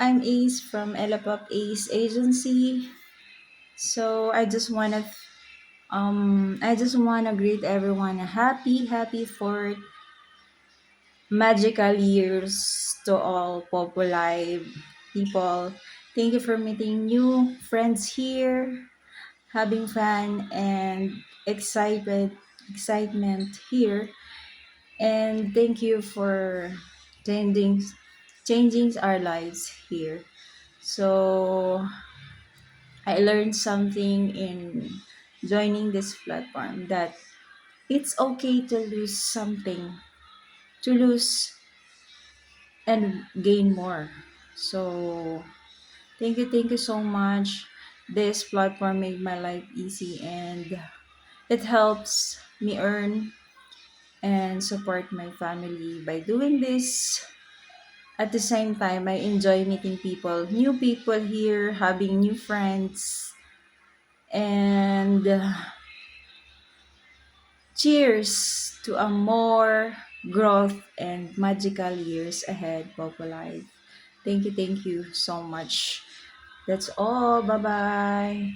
I'm Ace from Elapop Ace Agency. So I just wanna greet everyone a happy for magical years to all Popo Live people. Thank you for meeting new friends here, having fun and excitement here. And thank you for changing changing our lives here. So I learned something in joining this platform that it's okay to lose something, to lose and gain more. So thank you so much. This platform made my life easy and it helps me earn and support my family by doing this. At the same time, I enjoy meeting people, new people here, having new friends, and cheers to a more growth and magical years ahead, Popo Life. Thank you so much. That's all. Bye bye.